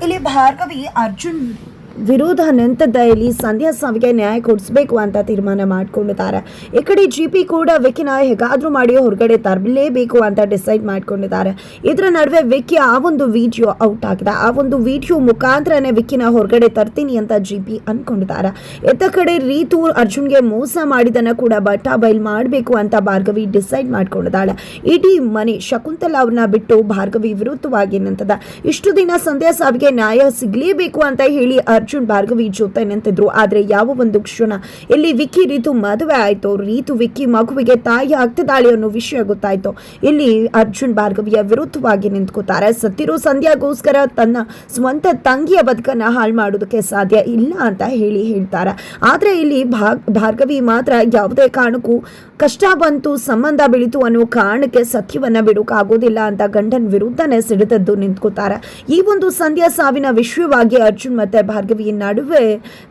ಇಲ್ಲಿ ಭಾರ್ಗವಿ ಅರ್ಜುನ್ ವಿರೋಧ ನಿಂತದ್ದ ಇಲ್ಲಿ ಸಂಧ್ಯಾ ಸಾವಿಗೆ ನ್ಯಾಯ ಕೊಡಿಸಬೇಕು ಅಂತ ತೀರ್ಮಾನ ಮಾಡ್ಕೊಂಡಿದ್ದಾರೆ. ಈ ಕಡೆ GP ಕೂಡ ವಿಕ್ಕಿನ ಹೇಗಾದ್ರೂ ಮಾಡಿ ಹೊರಗಡೆ ತರಲೇಬೇಕು ಅಂತ ಡಿಸೈಡ್ ಮಾಡ್ಕೊಂಡಿದ್ದಾರೆ. ಇದರ ನಡುವೆ ವಿಕ್ಕಿ ಆ ಒಂದು ವಿಡಿಯೋ ಔಟ್ ಆಗಿದೆ. ಆ ಒಂದು ವಿಡಿಯೋ ಮುಖಾಂತರನೇ ವಿಕ್ಕಿನ ಹೊರಗಡೆ ತರ್ತೀನಿ ಅಂತ GP ಅನ್ಕೊಂಡಿದ್ದಾರೆ. ಇತ್ತ ಕಡೆ ರೀತು ಅರ್ಜುನ್ಗೆ ಮೋಸ ಮಾಡಿದನ್ನ ಕೂಡ ಬಟ್ಟಾ ಬಯಲ್ ಮಾಡಬೇಕು ಅಂತ ಭಾರ್ಗವಿ ಡಿಸೈಡ್ ಮಾಡ್ಕೊಂಡಿದ್ದಾಳೆ. ಇಡೀ ಮನೆ ಶಕುಂತಲಾ ಅವ್ರನ್ನ ಬಿಟ್ಟು ಭಾರ್ಗವಿ ವಿರುದ್ಧವಾಗಿ ನಿಂತದ. ಇಷ್ಟು ದಿನ ಸಂಧ್ಯಾ ಸಾವಿಗೆ ನ್ಯಾಯ ಸಿಗ್ಲೇಬೇಕು ಅಂತ ಹೇಳಿ ಅರ್ಜುನ್ ಭಾರ್ಗವಿ ಜೊತೆ ನಿಂತಿದ್ರು. ಆದ್ರೆ ಯಾವ ಒಂದು ಕ್ಷಣ ಇಲ್ಲಿ ವಿಕ್ಕಿ ರೀತು ಮದುವೆ ಆಯ್ತು, ರೀತು ವಿಕ್ಕಿ ಮಗುವಿಗೆ ತಾಯಿ ಆಗ್ತಿದ್ದಾಳೆ ಅನ್ನೋ ವಿಷಯ ಗೊತ್ತಾಯ್ತು. ಇಲ್ಲಿ ಅರ್ಜುನ್ ಭಾರ್ಗವಿಯ ವಿರುದ್ಧವಾಗಿ ನಿಂತ್ಕೋತಾರೆ. ಸತ್ತಿರೋ ಸಂಧ್ಯಾಗೋಸ್ಕರ ತನ್ನ ಸ್ವಂತ ತಂಗಿಯ ಬದುಕನ್ನ ಹಾಳು ಮಾಡೋದಕ್ಕೆ ಸಾಧ್ಯ ಇಲ್ಲ ಅಂತ ಹೇಳ್ತಾರೆ. ಆದ್ರೆ ಇಲ್ಲಿ ಭಾರ್ಗವಿ ಮಾತ್ರ ಯಾವುದೇ ಕಾರಣಕ್ಕೂ ಕಷ್ಟ ಬಂತು, ಸಂಬಂಧ ಬೆಳೀತು ಅನ್ನೋ ಕಾರಣಕ್ಕೆ ಸತ್ಯವನ್ನ ಬಿಡೋಕ್ಕಾಗೋದಿಲ್ಲ ಅಂತ ಗಂಡನ ವಿರುದ್ಧನೇ ಸಿಡಿದದ್ದು ನಿಂತ್ಕೋತಾರೆ. ಈ ಒಂದು ಸಂಧ್ಯಾ ಸಾವಿನ ವಿಷಯವಾಗಿ ಅರ್ಜುನ್ ಮತ್ತೆ ಭಾರ್ಗವಿ ನಡುವೆ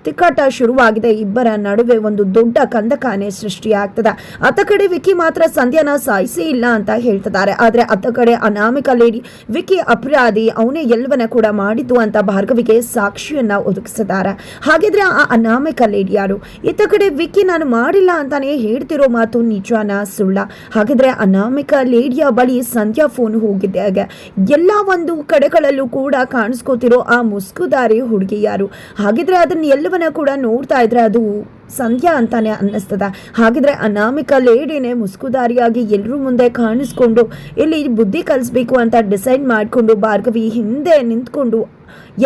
ತಿಕ್ಕಾಟ ಶುರುವಾಗಿದೆ. ಇಬ್ಬರ ನಡುವೆ ಒಂದು ದೊಡ್ಡ ಕಂದಕಾನೆ ಸೃಷ್ಟಿಯಾಗ್ತದೆ. ಅತ್ತ ಕಡೆ ವಿಕ್ಕಿ ಮಾತ್ರ ಸಂಧ್ಯಾನ ಸಾಯಿಸೇ ಇಲ್ಲ ಅಂತ ಹೇಳ್ತಿದ್ದಾರೆ. ಆದ್ರೆ ಅತ್ತ ಕಡೆ ಅನಾಮಿಕಾ ಲೇಡಿ ವಿಕ್ಕಿ ಅಪರಾಧಿ, ಅವನೇ ಎಲ್ಲವನ್ನ ಕೂಡ ಮಾಡಿದ್ದು ಅಂತ ಭಾರ್ಗವಿಗೆ ಸಾಕ್ಷಿಯನ್ನ ಒದಗಿಸಿದ್ದಾರೆ. ಹಾಗಿದ್ರೆ ಆ ಅನಾಮಿಕಾ ಲೇಡಿ ಯಾರು? ಇತ್ತ ಕಡೆ ವಿಕ್ಕಿ ನಾನು ಮಾಡಿಲ್ಲ ಅಂತಾನೆ ಹೇಳ್ತಿರೋ ಮಾತು ನಿಜಾನ ಸುಳ್ಳ? ಹಾಗಿದ್ರೆ ಅನಾಮಿಕಾ ಲೇಡಿಯ ಬಳಿ ಸಂಧ್ಯಾ ಫೋನ್ ಹೋಗಿದ್ದಾಗ ಎಲ್ಲ ಒಂದು ಕಡೆಗಳಲ್ಲೂ ಕೂಡ ಕಾಣಿಸ್ಕೋತಿರೋ ಆ ಮುಸ್ಕುದಾರಿ ಹುಡುಗಿ ಯಾರು? ಹಾಗಿದ್ರೆ ಅದನ್ನ ಎಲ್ಲವನ್ನ ಕೂಡ ನೋಡ್ತಾ ಇದ್ರೆ ಅದು ಸಂಧ್ಯಾ ಅಂತಾನೆ ಅನ್ನಿಸ್ತದ. ಹಾಗಿದ್ರೆ ಅನಾಮಿಕಾ ಲೇಡಿನೇ ಮುಸ್ಕುದಾರಿಯಾಗಿ ಎಲ್ಲರೂ ಮುಂದೆ ಕಾಣಿಸ್ಕೊಂಡು ಇಲ್ಲಿ ಬುದ್ಧಿ ಕಲಿಸ್ಬೇಕು ಅಂತ ಡಿಸೈಡ್ ಮಾಡಿಕೊಂಡು ಭಾರ್ಗವಿ ಹಿಂದೆ ನಿಂತ್ಕೊಂಡು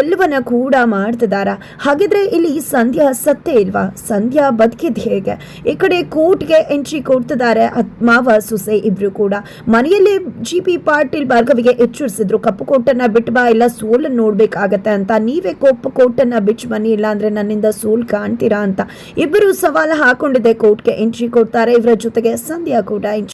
ಎಲ್ಲವನ್ನ ಕೂಡ ಮಾಡ್ತಿದಾರ. ಹಾಗಿದ್ರೆ ಇಲ್ಲಿ ಸಂಧ್ಯಾ ಸತ್ತೇ ಇಲ್ವಾ? ಸಂಧ್ಯಾ ಬದುಕಿದ್ ಹೇಗೆ? ಈ ಕಡೆ ಕೋರ್ಟ್ಗೆ ಎಂಟ್ರಿ ಕೊಡ್ತಿದ್ದಾರೆ ಮಾವ ಸೊಸೆ ಇಬ್ರು ಕೂಡ. ಮನೆಯಲ್ಲಿ GP ಪಾಟೀಲ್ ಭಾರ್ಗವಿಗೆ ಎಚ್ಚರಿಸಿದ್ರು, ಕಪ್ಪು ಕೋಟನ್ನ ಬಿಟ್ಟು ಬಾ, ಇಲ್ಲ ಸೋಲನ್ನು ನೋಡ್ಬೇಕಾಗತ್ತೆ ಅಂತ. ನೀವೇ ಕಪ್ಪು ಕೋಟನ್ನ ಬಿಚ್ಚು ಬನ್ನಿ, ಇಲ್ಲ ಅಂದ್ರೆ ನನ್ನಿಂದ ಸೋಲ್ ಕಾಣ್ತೀರಾ ಅಂತ ಇಬ್ಬರು ಸವಾಲು ಹಾಕೊಂಡಿದ್ದೆ. ಕೋರ್ಟ್ಗೆ ಎಂಟ್ರಿ ಕೊಡ್ತಾರೆ. ಇವರ ಜೊತೆಗೆ ಸಂಧ್ಯಾ ಕೂಡ